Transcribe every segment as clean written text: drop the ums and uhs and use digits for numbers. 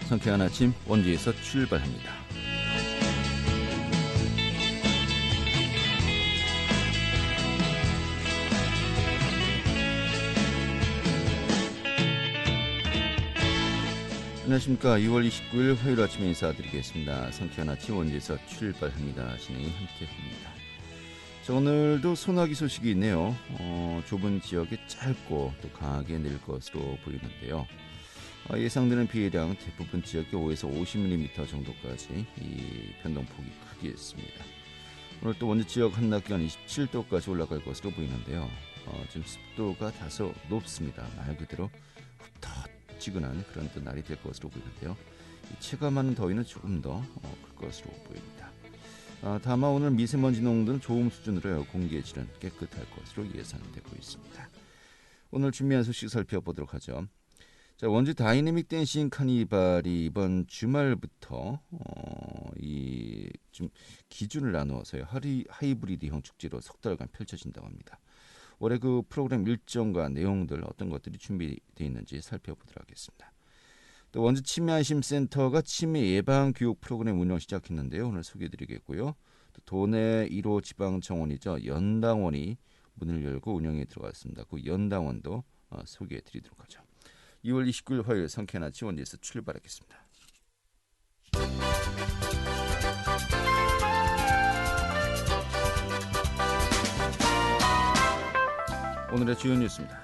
상쾌한 아침 원주에서 출발합니다. 안녕하십니까. 2월 29일 화요일 아침에 인사드리겠습니다. 상쾌한 아침 원주에서 출발합니다. 진행이 함께합니다. 자, 오늘도 소나기 소식이 있네요. 좁은 지역에 짧고 또 강하게 내릴 것으로 보이는데요. 예상되는 비해량 대부분 지역에 5에서 50mm 정도까지 이 변동폭이 크겠습니다. 오늘 또 원주 지역 한낮 기온 27도까지 올라갈 것으로 보이는데요. 지금 습도가 다소 높습니다. 말 그대로 ಹು터지근한 그런 또 날이 될 것으로 보이는데요. 이 체감하는 더위는 조금 더 클 것으로 보입니다. 다만 오늘 미세먼지 농도는 좋음 수준으로요. 공기의 질은 깨끗할 것으로 예상되고 있습니다. 오늘 준비한 소식 살펴보도록 하죠. 자, 원주 다이내믹 댄싱 카니발이 이번 주말부터 좀 기준을 나누어서요. 하이브리드형 축제로 석 달간 펼쳐진다고 합니다. 올해 그 프로그램 일정과 내용들 어떤 것들이 준비되어 있는지 살펴보도록 하겠습니다. 또 원주 치매안심센터가 치매 예방 교육 프로그램 운영 시작했는데요. 오늘 소개해드리겠고요. 또 도내 1호 지방정원이죠. 연당원이 문을 열고 운영에 들어갔습니다. 그 연당원도 소개해드리도록 하죠. 2월 29일 화요일 상쾌한 아침 원주에서 출발하겠습니다. 오늘의 주요 뉴스입니다.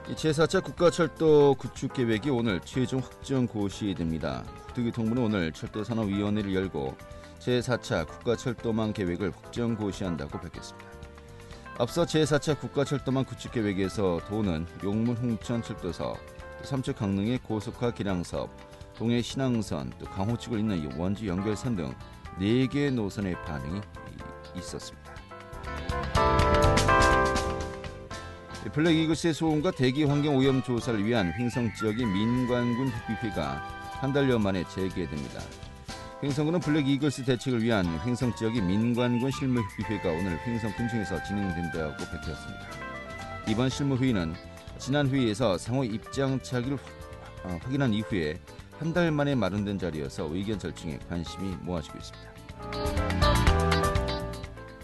제4차 국가철도 구축 계획이 오늘 최종 확정 고시됩니다. 국토교통부는 오늘 철도산업위원회를 열고 제4차 국가철도망 계획을 확정 고시한다고 밝혔습니다. 앞서 제4차 국가철도망 구축 계획에서 도는 용문 홍천 철도사업, 삼척 강릉의 고속화 기량사업, 동해 신항선, 또 강호측을 잇는 원주 연결선 등 4개의 노선의 반응이 있었습니다. 블랙 이글스의 소음과 대기 환경 오염 조사를 위한 횡성 지역의 민관군 흡입회가 한 달여 만에 재개됩니다. 횡성군은 블랙 이글스 대책을 위한 횡성 지역의 민관군 실무 협의회가 오늘 횡성 군청에서 진행된다고 밝혔습니다. 이번 실무 회의는 지난 회의에서 상호 입장 차기를 확인한 이후에 한 달 만에 마련된 자리여서 의견 절충에 관심이 모아지고 있습니다.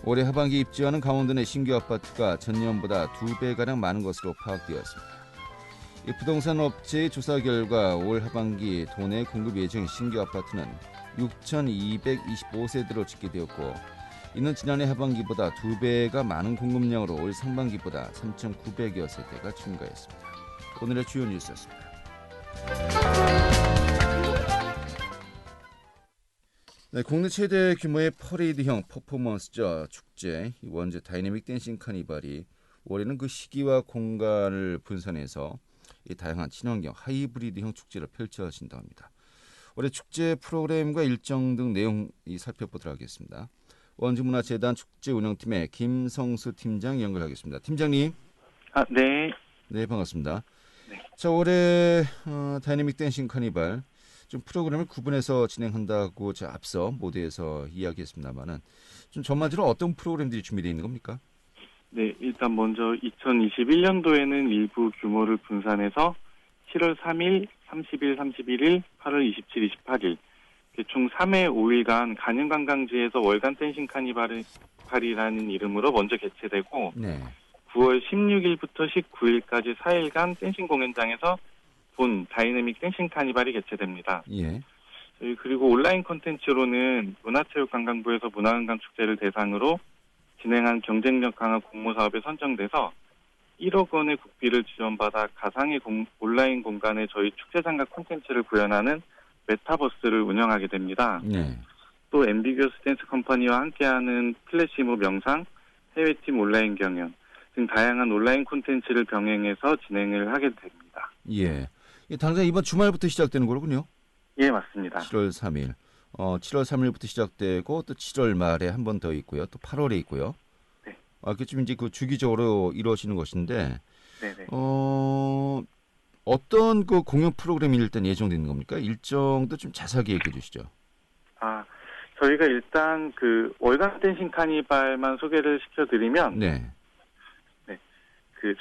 올해 하반기 입주하는 강원도 내 신규 아파트가 전년보다 2배가량 많은 것으로 파악되었습니다. 이 부동산 업체의 조사 결과 올 하반기 도내 공급 예정인 신규 아파트는 6,225세대로 집계되었고, 이는 지난해 하반기보다 2배가 많은 공급량으로 올 상반기보다 3,900여 세대가 증가했습니다. 오늘의 주요 뉴스였습니다. 네, 국내 최대 규모의 퍼레이드형 퍼포먼스죠. 축제 원주 다이내믹 댄싱 카니발이 올해는 그 시기와 공간을 분산해서 이 다양한 친환경 하이브리드형 축제를 펼쳐진다고 합니다. 올해 축제 프로그램과 일정 등 내용 살펴보도록 하겠습니다. 원주문화재단 축제 운영팀의 김성수 팀장 연결하겠습니다. 팀장님. 네. 네, 반갑습니다. 네. 자, 올해 다이내믹 댄싱 카니발 좀 프로그램을 구분해서 진행한다고 제가 앞서 모두에서 이야기했습니다만은 좀 전반적으로 어떤 프로그램들이 준비되어 있는 겁니까? 네, 일단 먼저 2021년도에는 일부 규모를 분산해서 7월 3일, 30일, 31일, 8월 27, 28일 총 3회 5일간 간현관광지에서 월간 댄싱 카니발이라는 이름으로 먼저 개최되고, 네. 9월 16일부터 19일까지 4일간 댄싱 공연장에서 본 다이내믹 댄싱 카니발이 개최됩니다. 예. 그리고 온라인 콘텐츠로는 문화체육관광부에서 문화관광축제를 대상으로 진행한 경쟁력 강화 공모 사업에 선정돼서 1억 원의 국비를 지원받아 가상의 온라인 공간에 저희 축제 장갑 콘텐츠를 구현하는 메타버스를 운영하게 됩니다. 네. 또 앰비규어스 댄스 컴퍼니와 함께하는 플래시모 명상, 해외팀 온라인 경연 등 다양한 온라인 콘텐츠를 병행해서 진행을 하게 됩니다. 예. 당장 이번 주말부터 시작되는 거군요. 예, 맞습니다. 7월 3일. 7월 3일부터 시작되고 또 7월 말에 한 번 더 있고요. 또 8월에 있고요. 네. 그쯤 이제 그 주기적으로 이루어지는 것인데, 네네. 어떤 그 공연 프로그램이 일단 예정되는 겁니까? 일정도 좀 자세하게 얘기해 주시죠. 저희가 일단 그 월간 댄싱 카니발만 소개를 시켜드리면, 네. 네.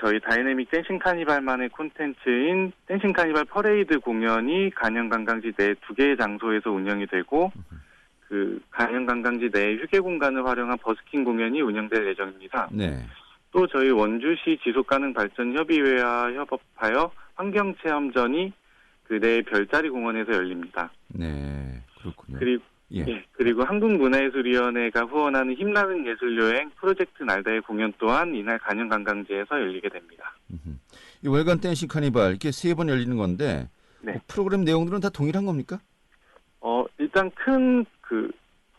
저희 다이내믹 댄싱 카니발만의 콘텐츠인 댄싱 카니발 퍼레이드 공연이 간현관광지 내 2개의 장소에서 운영이 되고, 간현관광지 내 휴게 공간을 활용한 버스킹 공연이 운영될 예정입니다. 네. 또 저희 원주시 지속가능발전협의회와 협업하여 환경체험전이 그 내 별자리 공원에서 열립니다. 네, 그렇군요. 그리고 한국문화예술위원회가 후원하는 힘나는 예술여행 프로젝트 날다의 공연 또한 이날 간현관광지에서 열리게 됩니다. 이 월간 댄싱 카니발 이렇게 3번 열리는 건데, 네. 프로그램 내용들은 다 동일한 겁니까? 일단 큰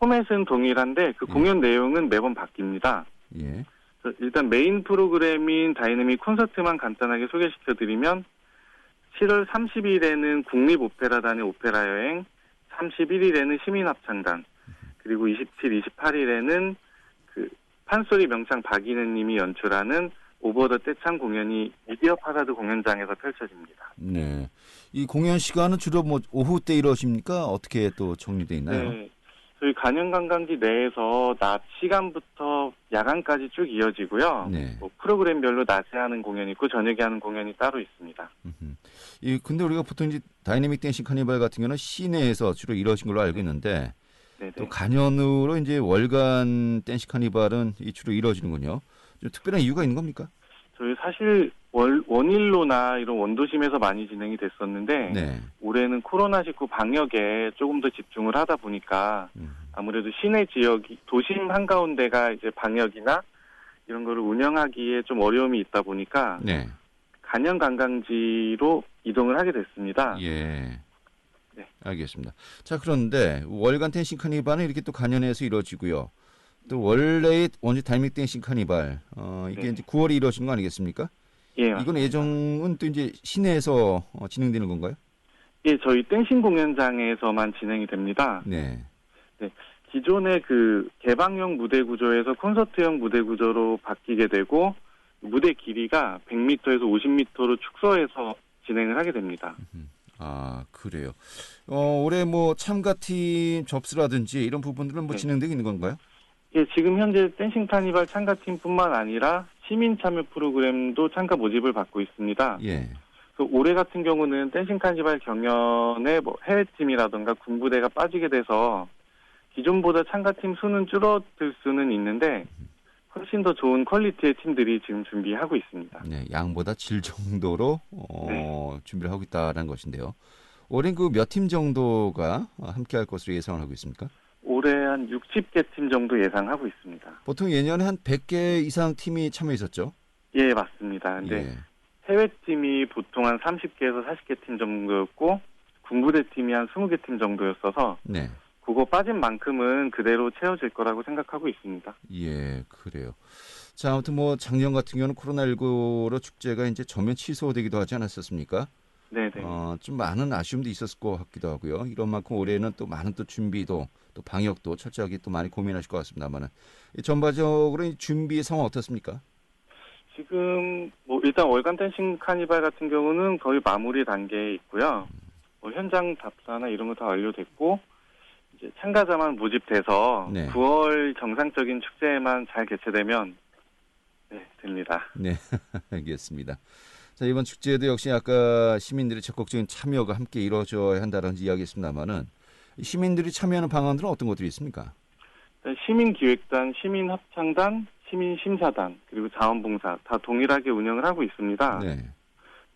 포맷은 동일한데 공연 내용은 매번 바뀝니다. 예. 일단 메인 프로그램인 다이내믹 콘서트만 간단하게 소개시켜드리면 7월 30일에는 국립오페라단의 오페라 여행, 31일에는 시민합창단, 그리고 27, 28일에는 판소리 명창 박인혜님이 연출하는 오버 더 떼창 공연이 미디어 파라드 공연장에서 펼쳐집니다. 네. 이 공연 시간은 주로 오후 때 이러십니까? 어떻게 또 정리돼 있나요? 네. 저희 간현관광지 내에서 낮 시간부터 야간까지 쭉 이어지고요. 네. 프로그램별로 낮에 하는 공연이 있고 저녁에 하는 공연이 따로 있습니다. 근데 우리가 보통 이제 다이내믹 댄싱 카니발 같은 경우는 시내에서 주로 이루어진 걸로 알고 있는데, 네네. 또 간현으로 이제 월간 댄싱 카니발은 주로 이루어지는군요. 좀 특별한 이유가 있는 겁니까? 저희 사실 원일로나 이런 원도심에서 많이 진행이 됐었는데, 네. 올해는 코로나19 방역에 조금 더 집중을 하다 보니까 아무래도 시내 지역이 도심 한가운데가 이제 방역이나 이런 거를 운영하기에 좀 어려움이 있다 보니까 네. 간현관광지로 이동을 하게 됐습니다. 예. 네. 알겠습니다. 자, 그런데 월간 댄싱 카니발은 이렇게 또 간현에서 이루어지고요. 또 원래의 원주 다이내믹 댄싱 카니발, 이게 네. 이제 9월에 이루어진 거 아니겠습니까? 예, 이건 예정은 또 이제 시내에서 진행되는 건가요? 예, 저희 댄싱 공연장에서만 진행이 됩니다. 네. 기존의 개방형 무대 구조에서 콘서트형 무대 구조로 바뀌게 되고, 무대 길이가 100m에서 50m로 축소해서 진행을 하게 됩니다. 아, 그래요. 올해 참가팀 접수라든지 이런 부분들은 네. 진행되고 있는 건가요? 예, 지금 현재 댄싱 카니발 참가팀뿐만 아니라 시민 참여 프로그램도 참가 모집을 받고 있습니다. 예. 그래서 올해 같은 경우는 댄싱 카니발 경연에 해외팀이라든가 군부대가 빠지게 돼서 기존보다 참가팀 수는 줄어들 수는 있는데 훨씬 더 좋은 퀄리티의 팀들이 지금 준비하고 있습니다. 네, 양보다 질 정도로 준비를 하고 있다는 것인데요. 올해는 몇 팀 정도가 함께할 것으로 예상을 하고 있습니까? 올해 한 60개 팀 정도 예상하고 있습니다. 보통 예년에 한 100개 이상 팀이 참여했었죠? 예, 맞습니다. 근데 해외팀이 보통 한 30개에서 40개 팀 정도였고 군부대 팀이 한 20개 팀 정도였어서 네. 그거 빠진 만큼은 그대로 채워질 거라고 생각하고 있습니다. 예, 그래요. 자, 아무튼 작년 같은 경우는 코로나19로 축제가 이제 전면 취소되기도 하지 않았었습니까? 네네. 좀 많은 아쉬움도 있었을 것 같기도 하고요. 이런 만큼 올해는 또 많은 또 준비도 또 방역도 철저하게 또 많이 고민하실 것 같습니다만은 전반적으로 이 준비 상황 어떻습니까? 지금 일단 월간 댄싱 카니발 같은 경우는 거의 마무리 단계에 있고요. 현장 답사나 이런 거 다 완료됐고 이제 참가자만 모집돼서 네. 9월 정상적인 축제에만 잘 개최되면 됩니다. 네, 알겠습니다. 자, 이번 축제에도 역시 아까 시민들의 적극적인 참여가 함께 이루어져야 한다는 이야기했습니다만은 시민들이 참여하는 방안들은 어떤 것들이 있습니까? 시민기획단, 시민합창단, 시민심사단 그리고 자원봉사 다 동일하게 운영을 하고 있습니다. 네.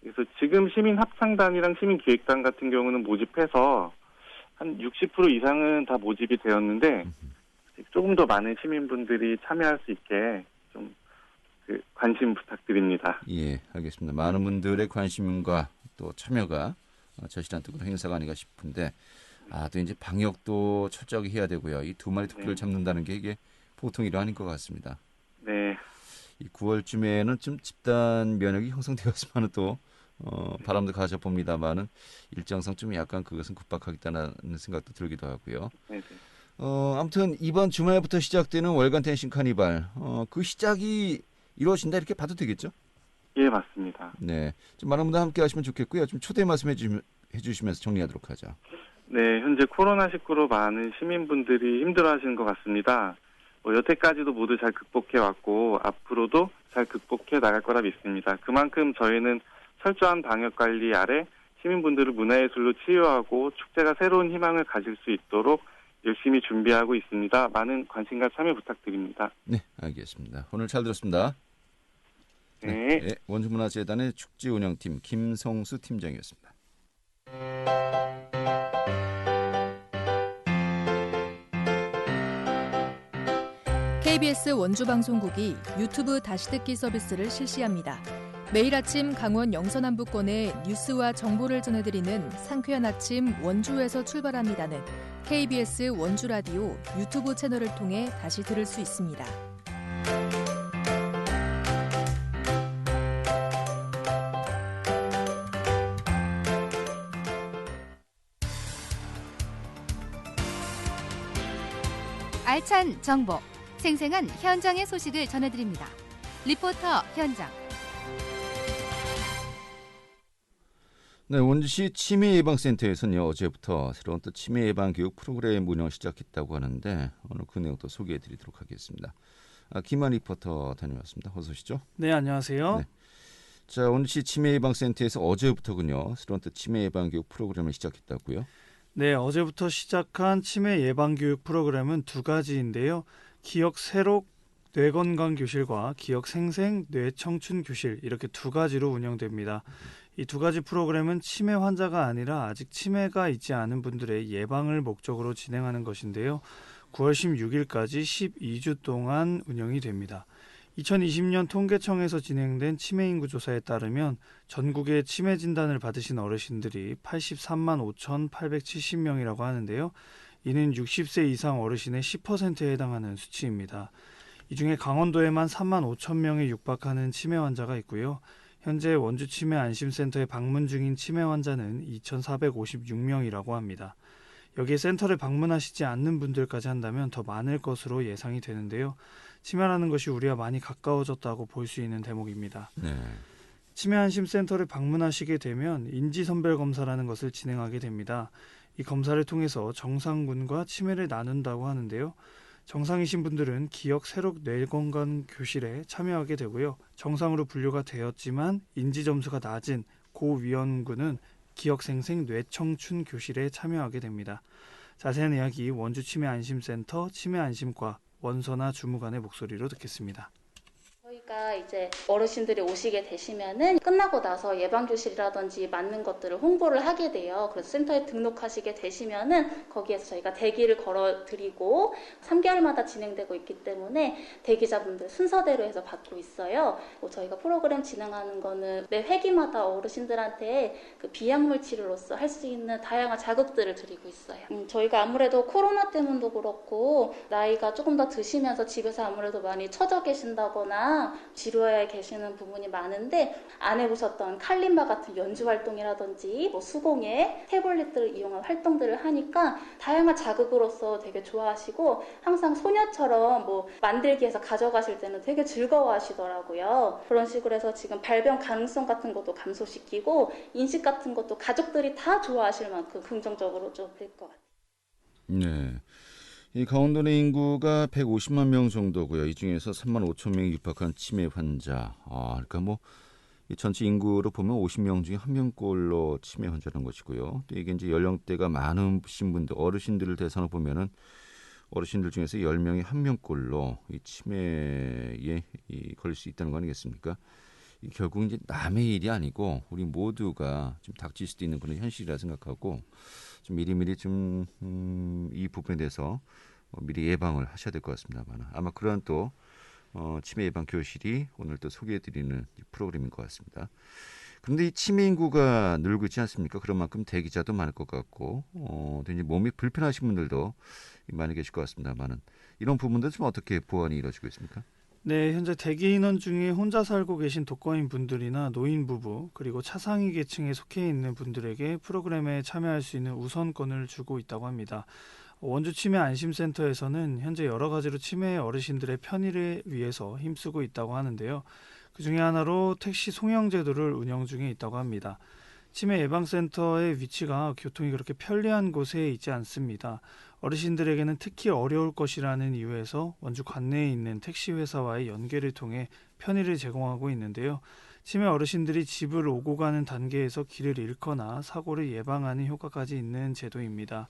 그래서 지금 시민합창단이랑 시민기획단 같은 경우는 모집해서 한 60% 이상은 다 모집이 되었는데 조금 더 많은 시민분들이 참여할 수 있게 좀 관심 부탁드립니다. 예, 알겠습니다. 많은 분들의 관심과 또 참여가 절실한 또 그런 행사가 아닌가 싶은데 또 이제 방역도 철저하게 해야 되고요. 이 두 마리 토끼를 잡는다는 게 이게 보통 일이 아닌 것 같습니다. 네. 이 9월쯤에는 좀 집단 면역이 형성되었으면 또 바람도 가져봅니다만은 일정상 좀 약간 그것은 급박하겠다는 생각도 들기도 하고요. 네. 아무튼 이번 주말부터 시작되는 월간 댄싱 카니발 그 시작이 이루어진다 이렇게 봐도 되겠죠? 예, 맞습니다. 네, 좀 많은 분들 함께 하시면 좋겠고요. 좀 초대 말씀해 주시면서 정리하도록 하죠. 네, 현재 코로나19로 많은 시민분들이 힘들어하시는 것 같습니다. 여태까지도 모두 잘 극복해왔고 앞으로도 잘 극복해 나갈 거라 믿습니다. 그만큼 저희는 철저한 방역 관리 아래 시민분들을 문화예술로 치유하고 축제가 새로운 희망을 가질 수 있도록 열심히 준비하고 있습니다. 많은 관심과 참여 부탁드립니다. 네, 알겠습니다. 오늘 잘 들었습니다. 네. 네, 원주문화재단의 축제 운영팀 김성수 팀장이었습니다. KBS 원주방송국이 유튜브 다시 듣기 서비스를 실시합니다. 매일 아침 강원 영서남부권의 뉴스와 정보를 전해드리는 상쾌한 아침 원주에서 출발합니다는 KBS 원주라디오 유튜브 채널을 통해 다시 들을 수 있습니다. 알찬 정보, 생생한 현장의 소식을 전해드립니다. 리포터 현장. 네, 원주시 치매예방센터에서는요, 어제부터 새로운 또 치매 예방 교육 프로그램 운영 시작했다고 하는데 오늘 그 내용 또 소개해드리도록 하겠습니다. 김한 리포터 다녀왔습니다. 어서 오시죠. 네, 안녕하세요. 네. 자, 원주시 치매예방센터에서 어제부터군요, 새로운 또 치매 예방 교육 프로그램을 시작했다고요? 네, 어제부터 시작한 치매 예방 교육 프로그램은 두 가지인데요. 기억 새록 뇌건강 교실과 기억 생생 뇌청춘 교실 이렇게 두 가지로 운영됩니다. 이 두 가지 프로그램은 치매 환자가 아니라 아직 치매가 있지 않은 분들의 예방을 목적으로 진행하는 것인데요. 9월 16일까지 12주 동안 운영이 됩니다. 2020년 통계청에서 진행된 치매 인구 조사에 따르면 전국의 치매 진단을 받으신 어르신들이 83만 5,870명이라고 하는데요. 이는 60세 이상 어르신의 10%에 해당하는 수치입니다. 이 중에 강원도에만 3만 5천 명에 육박하는 치매 환자가 있고요. 현재 원주 치매 안심센터에 방문 중인 치매 환자는 2,456명이라고 합니다. 여기에 센터를 방문하시지 않는 분들까지 한다면 더 많을 것으로 예상이 되는데요. 치매라는 것이 우리와 많이 가까워졌다고 볼 수 있는 대목입니다. 네. 치매 안심센터를 방문하시게 되면 인지선별검사라는 것을 진행하게 됩니다. 이 검사를 통해서 정상군과 치매를 나눈다고 하는데요. 정상이신 분들은 기억 새록 뇌건강 교실에 참여하게 되고요. 정상으로 분류가 되었지만 인지 점수가 낮은 고위험군은 기억생생 뇌청춘 교실에 참여하게 됩니다. 자세한 이야기 원주 치매안심센터 치매안심과 원선아 주무관의 목소리로 듣겠습니다. 저희가 이제 어르신들이 오시게 되시면은 끝나고 나서 예방교실이라든지 맞는 것들을 홍보를 하게 돼요. 그래서 센터에 등록하시게 되시면은 거기에서 저희가 대기를 걸어드리고 3개월마다 진행되고 있기 때문에 대기자분들 순서대로 해서 받고 있어요. 저희가 프로그램 진행하는 거는 매 회기마다 어르신들한테 그 비약물 치료로서 할 수 있는 다양한 자극들을 드리고 있어요. 저희가 아무래도 코로나 때문도 그렇고 나이가 조금 더 드시면서 집에서 아무래도 많이 처져 계신다거나 지루해 계시는 부분이 많은데 안 해보셨던 칼림바 같은 연주 활동이라든지 수공예, 태블릿들을 이용한 활동들을 하니까 다양한 자극으로서 되게 좋아하시고 항상 소녀처럼 만들기에서 가져가실 때는 되게 즐거워하시더라고요. 그런 식으로 해서 지금 발병 가능성 같은 것도 감소시키고 인식 같은 것도 가족들이 다 좋아하실 만큼 긍정적으로 좀 될 것 같아요. 네. 이 강원도 내 인구가 150만 명 정도고요. 이 중에서 3만 5천 명이 육박한 치매 환자. 그러니까 이 전체 인구로 보면 50명 중에 1명꼴로 치매 환자라는 것이고요. 또 이게 이제 연령대가 많으신 분들, 어르신들을 대상으로 보면은 어르신들 중에서 10명이 1명꼴로 이 치매에 걸릴 수 있다는 거 아니겠습니까? 이 결국 이제 남의 일이 아니고 우리 모두가 좀 닥칠 수도 있는 그런 현실이라 생각하고 좀 미리미리 좀 이 부분에 대해서 미리 예방을 하셔야 될 것 같습니다만 아마 그런 또 치매 예방 교실이 오늘 또 소개해드리는 프로그램인 것 같습니다. 그런데 이 치매 인구가 늘고 있지 않습니까? 그런 만큼 대기자도 많을 것 같고 또 이제 몸이 불편하신 분들도 많이 계실 것 같습니다만은 이런 부분들 좀 어떻게 보완이 이루어지고 있습니까? 네, 현재 대기 인원 중에 혼자 살고 계신 독거인 분들이나 노인 부부 그리고 차상위 계층에 속해 있는 분들에게 프로그램에 참여할 수 있는 우선권을 주고 있다고 합니다. 원주 치매 안심센터에서는 현재 여러 가지로 치매 어르신들의 편의를 위해서 힘쓰고 있다고 하는데요. 그 중에 하나로 택시 송영 제도를 운영 중에 있다고 합니다. 치매 예방센터의 위치가 교통이 그렇게 편리한 곳에 있지 않습니다. 어르신들에게는 특히 어려울 것이라는 이유에서 원주 관내에 있는 택시 회사와의 연계를 통해 편의를 제공하고 있는데요. 치매 어르신들이 집을 오고 가는 단계에서 길을 잃거나 사고를 예방하는 효과까지 있는 제도입니다.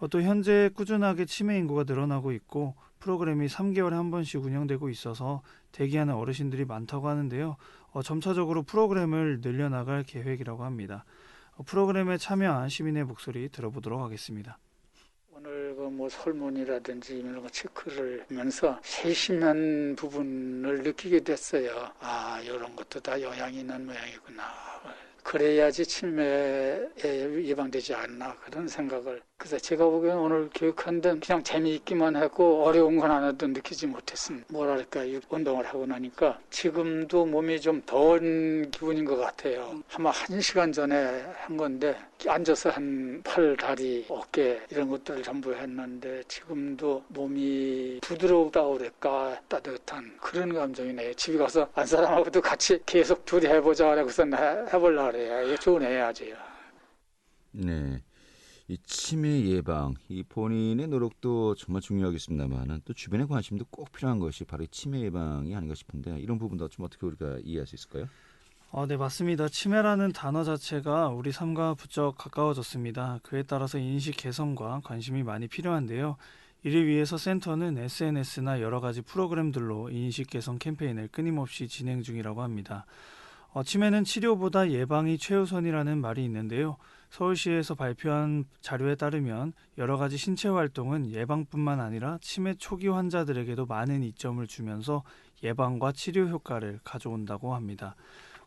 또 현재 꾸준하게 치매 인구가 늘어나고 있고 프로그램이 3개월에 한 번씩 운영되고 있어서 대기하는 어르신들이 많다고 하는데요. 점차적으로 프로그램을 늘려나갈 계획이라고 합니다. 프로그램에 참여한 시민의 목소리 들어보도록 하겠습니다. 오늘 설문이라든지 이런 거 체크를 하면서 세심한 부분을 느끼게 됐어요. 이런 것도 다 영향이 있는 모양이구나. 그래야지 치매에 예방되지 않나 그런 생각을. 그래서 제가 보기에는 오늘 교육한 데는 그냥 재미있기만 했고 어려운 건 하나도 느끼지 못했습니다. 뭐랄까 운동을 하고 나니까 지금도 몸이 좀 더운 기분인 것 같아요. 아마 1시간 전에 한 건데 앉아서 한 팔, 다리, 어깨 이런 것들을 전부 했는데 지금도 몸이 부드럽다고 그럴까 따뜻한 그런 감정이네요. 집에 가서 안 사람하고도 같이 계속 둘이 해보자 그래서 해보려고 그래요. 이거 좋으네 아주. 네. 이 치매 예방, 이 본인의 노력도 정말 중요하겠습니다만 또 주변의 관심도 꼭 필요한 것이 바로 치매 예방이 아닌가 싶은데 이런 부분도 좀 어떻게 우리가 이해할 수 있을까요? 네, 맞습니다. 치매라는 단어 자체가 우리 삶과 부쩍 가까워졌습니다. 그에 따라서 인식 개선과 관심이 많이 필요한데요. 이를 위해서 센터는 SNS나 여러 가지 프로그램들로 인식 개선 캠페인을 끊임없이 진행 중이라고 합니다. 치매는 치료보다 예방이 최우선이라는 말이 있는데요. 서울시에서 발표한 자료에 따르면 여러 가지 신체 활동은 예방뿐만 아니라 치매 초기 환자들에게도 많은 이점을 주면서 예방과 치료 효과를 가져온다고 합니다.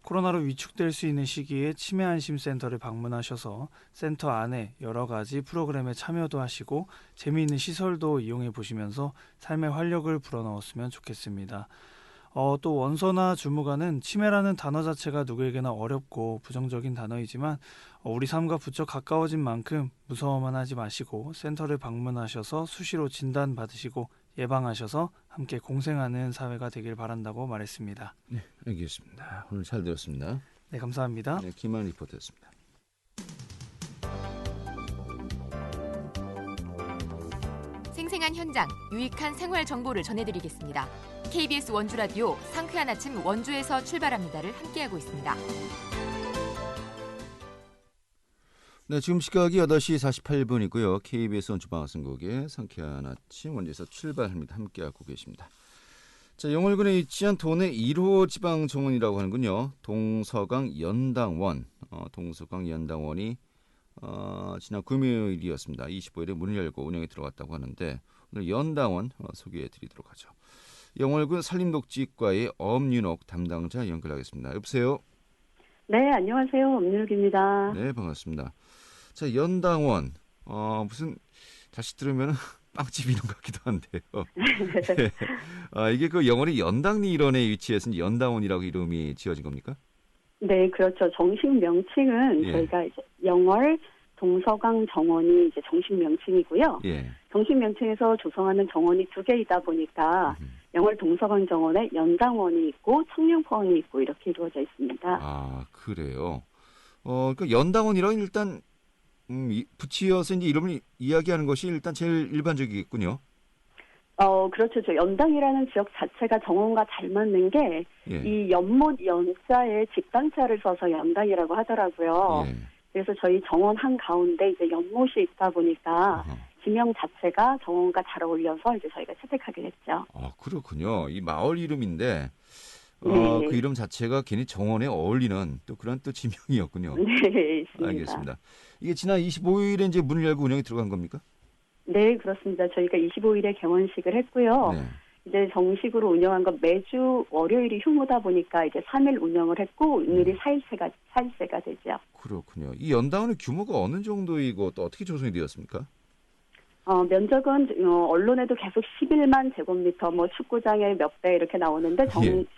코로나로 위축될 수 있는 시기에 치매 안심센터를 방문하셔서 센터 안에 여러 가지 프로그램에 참여도 하시고 재미있는 시설도 이용해 보시면서 삶의 활력을 불어넣었으면 좋겠습니다. 또 원서나 주무관은 치매라는 단어 자체가 누구에게나 어렵고 부정적인 단어이지만 우리 삶과 부쩍 가까워진 만큼 무서워만 하지 마시고 센터를 방문하셔서 수시로 진단받으시고 예방하셔서 함께 공생하는 사회가 되길 바란다고 말했습니다. 네, 알겠습니다. 오늘 잘 들었습니다. 네, 감사합니다. 네, 김한 리포터였습니다. 생생한 현장, 유익한 생활 정보를 전해드리겠습니다. KBS 원주 라디오 상쾌한 아침 원주에서 출발합니다를 함께하고 있습니다. 네, 지금 시각이 8시 48분이고요. KBS 원주방송국의 상쾌한 아침 원주에서 출발합니다. 함께하고 계십니다. 자, 영월군에 위치한 도내 1호 지방정원이라고 하는군요. 동서강 연당원. 동서강 연당원이 지난 금요일이었습니다. 25일에 문을 열고 운영에 들어갔다고 하는데 오늘 연당원 소개해드리도록 하죠. 영월군 산림녹지과의 엄윤옥 담당자 연결하겠습니다. 여보세요? 네, 안녕하세요. 엄윤옥입니다. 네, 반갑습니다. 자, 연당원 무슨 다시 들으면 빵집 이름 같기도 한데요. 네. 이게 그 영월의 연당리 일원에 위치해서 연당원이라고 이름이 지어진 겁니까? 네, 그렇죠. 정식 명칭은 저희가 이제 영월 동서강 정원이 이제 정식 명칭이고요. 정식 명칭에서 조성하는 정원이 2개이다 보니까 영월 동서강 정원에 연당원이 있고 청룡포원이 있고 이렇게 이루어져 있습니다. 아, 그래요. 그러니까 연당원이라고 일단 붙이어서 이제 이름을 이야기하는 것이 일단 제일 일반적이겠군요. 그렇죠. 저 연당이라는 지역 자체가 정원과 잘 맞는 게 이 연못 연자에 직단자를 써서 연당이라고 하더라고요. 그래서 저희 정원 한 가운데 이제 연못이 있다 보니까 지명 자체가 정원과 잘 어울려서 이제 저희가 채택하게 됐죠. 그렇군요. 이 마을 이름인데 그 이름 자체가 괜히 정원에 어울리는 또 그런 또 지명이었군요. 네, 있습니다. 알겠습니다. 이게 지난 25일에 이제 문을 열고 운영에 들어간 겁니까? 네, 그렇습니다. 저희가 25일에 개원식을 했고요. 이제 정식으로 운영한 건 매주 월요일이 휴무다 보니까 이제 3일 운영을 했고 오늘이 4일째가 되죠. 그렇군요. 이 연당원의 규모가 어느 정도이고 또 어떻게 조성이 되었습니까? 면적은 언론에도 계속 11만 제곱미터, 축구장에 몇 배 이렇게 나오는데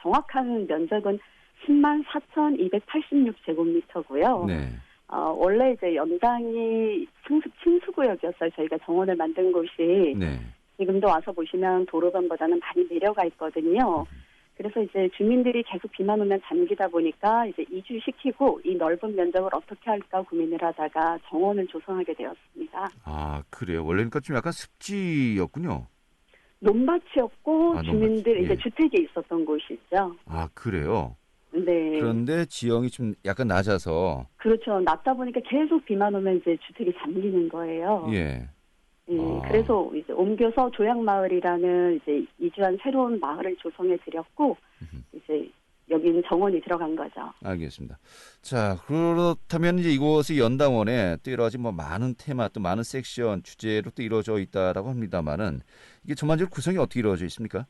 정확한 면적은 10만 4,286제곱미터고요. 원래 이제 연당이 침수구역이었어요. 저희가 정원을 만든 곳이. 지금도 와서 보시면 도로변보다는 많이 내려가 있거든요. 그래서 이제 주민들이 계속 비만 오면 잠기다 보니까 이제 이주시키고 이 넓은 면적을 어떻게 할까 고민을 하다가 정원을 조성하게 되었습니다. 아, 그래요. 원래는 좀 약간 습지였군요. 논밭이었고 주민들 예. 이제 주택이 있었던 곳이죠. 아, 그래요. 네. 그런데 지형이 좀 약간 낮아서. 그렇죠. 낮다 보니까 계속 비만 오면 이제 주택이 잠기는 거예요. 예. 그래서 이제 옮겨서 조약마을이라는 이제 이주한 새로운 마을을 조성해 드렸고 이제 여기는 정원이 들어간 거죠. 알겠습니다. 자, 그렇다면 이제 이곳의 연당원에 또 여러 가지 뭐 많은 테마 또 많은 섹션 주제로 또 이루어져 있다라고 합니다만은 이게 전반적으로 구성이 어떻게 이루어져 있습니까?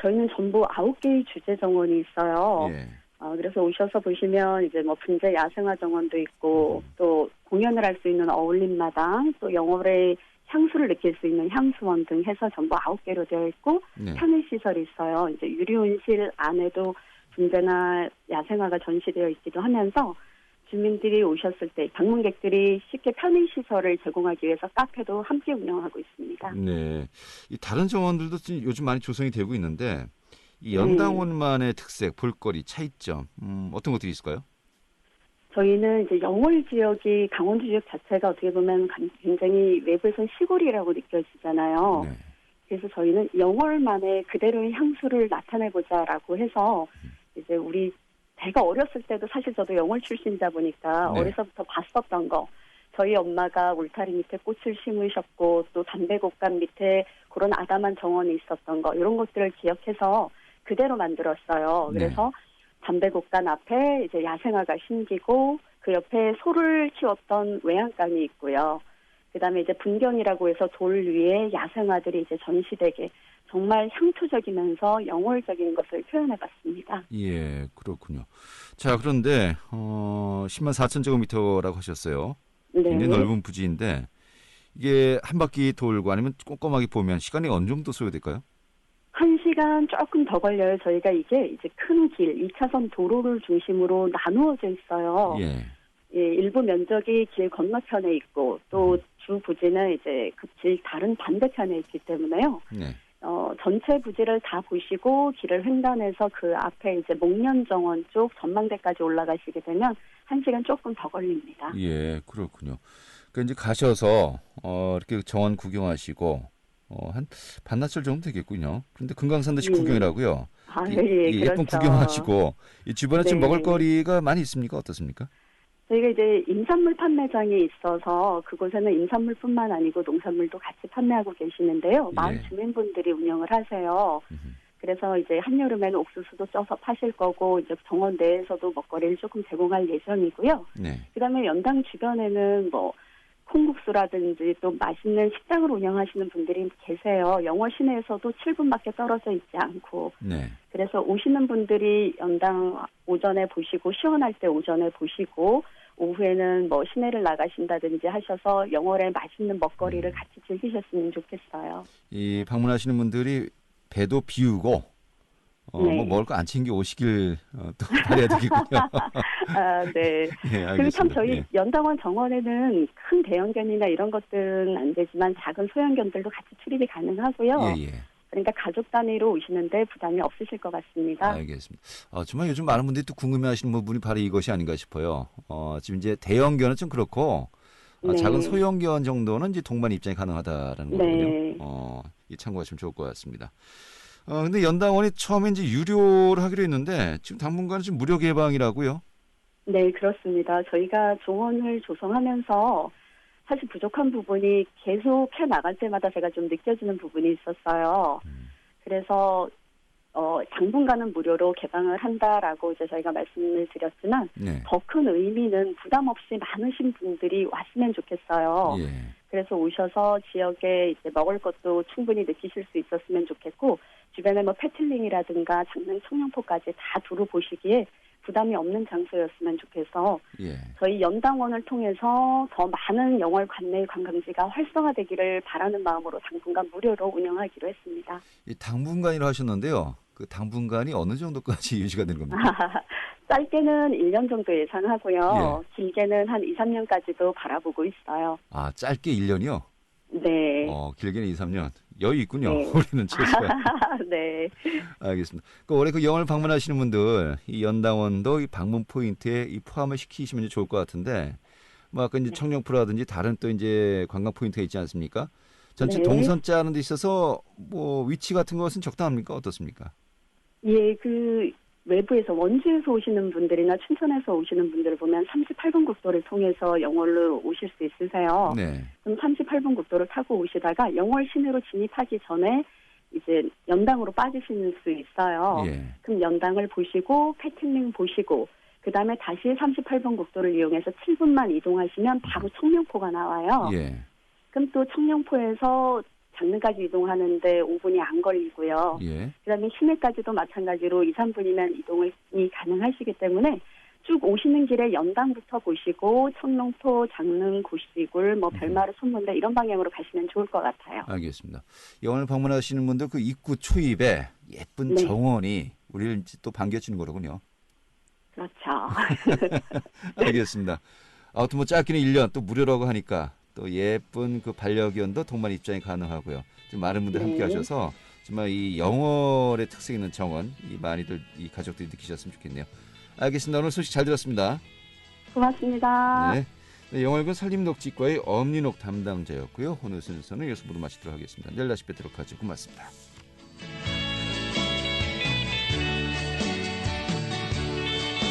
저희는 전부 9개의 주제 정원이 있어요. 예. 그래서 오셔서 보시면 이제 뭐 분재 야생화 정원도 있고 또 공연을 할 수 있는 어울림마당 또 영월의 향수를 느낄 수 있는 향수원 등 해서 전부 9개로 되어 있고 네. 편의시설이 있어요. 이제 유리온실 안에도 분재나 야생화가 전시되어 있기도 하면서 주민들이 오셨을 때 방문객들이 쉽게 편의시설을 제공하기 위해서 카페도 함께 운영하고 있습니다. 네. 이 다른 정원들도 지금 요즘 많이 조성이 되고 있는데 이 연당원만의 특색, 볼거리, 차이점 어떤 것들이 있을까요? 저희는 이제 영월 지역이 강원도 지역 자체가 어떻게 보면 굉장히 외부에선 시골이라고 느껴지잖아요. 네. 그래서 저희는 영월만의 그대로의 향수를 나타내보자라고 해서 이제 우리 제가 어렸을 때도 사실 저도 영월 출신이다 보니까 네. 어려서부터 봤었던 거. 저희 엄마가 울타리 밑에 꽃을 심으셨고 또 담배곶감 밑에 그런 아담한 정원이 있었던 거 이런 것들을 기억해서 그대로 만들었어요. 네. 그래서 담배곶감 앞에 이제 야생화가 심기고 그 옆에 소를 키웠던 외양간이 있고요. 그다음에 이제 분경이라고 해서 돌 위에 야생화들이 이제 전시되게 정말 향토적이면서 영월적인 것을 표현해봤습니다. 예, 그렇군요. 자, 그런데 10만 4천 제곱미터라고 하셨어요. 네. 굉장히 넓은 부지인데 이게 한 바퀴 돌고 아니면 꼼꼼하게 보면 시간이 어느 정도 소요될까요? 1시간 조금 더 걸려요. 저희가 이게 이제 큰 길, 2차선 도로를 중심으로 나누어져 있어요. 예. 예, 일부 면적이 길 건너편에 있고 또 주 부지는 이제 그 길 다른 반대편에 있기 때문에요. 네. 전체 부지를 다 보시고 길을 횡단해서 그 앞에 이제 목련정원 쪽 전망대까지 올라가시게 되면 1시간 조금 더 걸립니다. 예, 그렇군요. 그러니까 이제 가셔서 이렇게 정원 구경하시고 한 반나절 정도 되겠군요. 그런데 금강산도시 구경이라고요. 아, 예, 예쁜 그렇죠. 구경하시고 이 주변에 좀 네. 먹을거리가 많이 있습니까? 어떻습니까? 저희가 이제 임산물 판매장이 있어서 그곳에는 임산물뿐만 아니고 농산물도 같이 판매하고 계시는데요. 마을 예. 주민분들이 운영을 하세요. 그래서 이제 한여름에는 옥수수도 쪄서 파실 거고 이제 정원 내에서도 먹거리를 조금 제공할 예정이고요. 네. 그다음에 연당 주변에는 뭐 콩국수라든지 또 맛있는 식당을 운영하시는 분들이 계세요. 영월 시내에서도 7분밖에 떨어져 있지 않고. 네. 그래서 오시는 분들이 연당 오전에 보시고 시원할 때 오전에 보시고 오후에는 뭐 시내를 나가신다든지 하셔서 영월의 맛있는 먹거리를 같이 즐기셨으면 좋겠어요. 이 방문하시는 분들이 배도 비우고 네. 뭐 먹을 거 안 챙겨 오시길 또 바라야 되겠군요. 아, 네. 예, 알겠습니다. 그리고 참 저희 예. 연당원 정원에는 큰 대형견이나 이런 것들은 안 되지만 작은 소형견들도 같이 출입이 가능하고요. 예, 예. 그러니까 가족 단위로 오시는데 부담이 없으실 것 같습니다. 알겠습니다. 정말 요즘 많은 분들이 또 궁금해하시는 부분이 바로 이것이 아닌가 싶어요. 지금 이제 대형견은 좀 그렇고 네. 작은 소형견 정도는 이제 동반 입장이 가능하다라는 네. 거군요. 이 참고하시면 좋을 것 같습니다. 근데 연당원이 처음에 이제 유료를 하기로 했는데 지금 당분간은 지금 무료 개방이라고요? 네, 그렇습니다. 저희가 정원을 조성하면서 사실 부족한 부분이 계속 해 나갈 때마다 제가 좀 느껴지는 부분이 있었어요. 그래서 당분간은 무료로 개방을 한다라고 이제 저희가 말씀을 드렸지만 네. 더 큰 의미는 부담 없이 많으신 분들이 왔으면 좋겠어요. 예. 그래서 오셔서 지역에 이제 먹을 것도 충분히 느끼실 수 있었으면 좋겠고 주변에 뭐 패틀링이라든가 장난 청량포까지 다 두루 보시기에 부담이 없는 장소였으면 좋겠어 예. 저희 연당원을 통해서 더 많은 영월 관내 관광지가 활성화되기를 바라는 마음으로 당분간 무료로 운영하기로 했습니다. 이 당분간이라 하셨는데요. 그 당분간이 어느 정도까지 유지가 되는 겁니까? 짧게는 1년 정도 예상하고요. 예. 길게는 한 2, 3년까지도 바라보고 있어요. 짧게 1년이요? 네. 길게는 2, 3년. 여유 있군요. 네. 우리는 최소한. 네. 알겠습니다. 원래 그 영월 방문하시는 분들 이 연당원도 이 방문 포인트에 이 포함을 시키시면 좋을 것 같은데, 뭐 아까 이제 청룡포라든지 다른 또 이제 관광 포인트가 있지 않습니까? 전체 동선 짜는 데 있어서 뭐 위치 같은 것은 적당합니까? 어떻습니까? 예, 그 외부에서 원주에서 오시는 분들이나 춘천에서 오시는 분들을 보면 38번 국도를 통해서 영월로 오실 수 있으세요. 네. 그럼 38번 국도를 타고 오시다가 영월 시내로 진입하기 전에 이제 연당으로 빠지실 수 있어요. 예. 그럼 연당을 보시고 패팅링 보시고 그다음에 다시 38번 국도를 이용해서 7분만 이동하시면 바로 청룡포가 나와요. 예. 그럼 또 청룡포에서 장릉까지 이동하는데 5분이 안 걸리고요. 예. 그다음에 시내까지도 마찬가지로 2, 3분이면 이동이 가능하시기 때문에 쭉 오시는 길에 연당부터 보시고 청룡포, 장릉, 고시굴, 뭐 별마루, 손문대 이런 방향으로 가시면 좋을 것 같아요. 알겠습니다. 영월 방문하시는 분들 그 입구 초입에 예쁜 정원이 우리를 또 반겨주는 거로군요. 그렇죠. 알겠습니다. 아무튼 뭐 짧게는 1년 또 무료라고 하니까 또 예쁜 그 반려견도 동반 입장이 가능하고요. 좀 많은 분들 함께 하셔서 정말 이 영월의 특색 있는 정원 이 많이들 이 가족들이 느끼셨으면 좋겠네요. 알겠습니다. 오늘 소식 잘 들었습니다. 고맙습니다. 네, 영월군 산림녹지과의 엄리녹 담당자였고요. 오늘 순서는 여기서 모두 마치도록 하겠습니다. 내일 다시 뵙도록 하죠. 고맙습니다.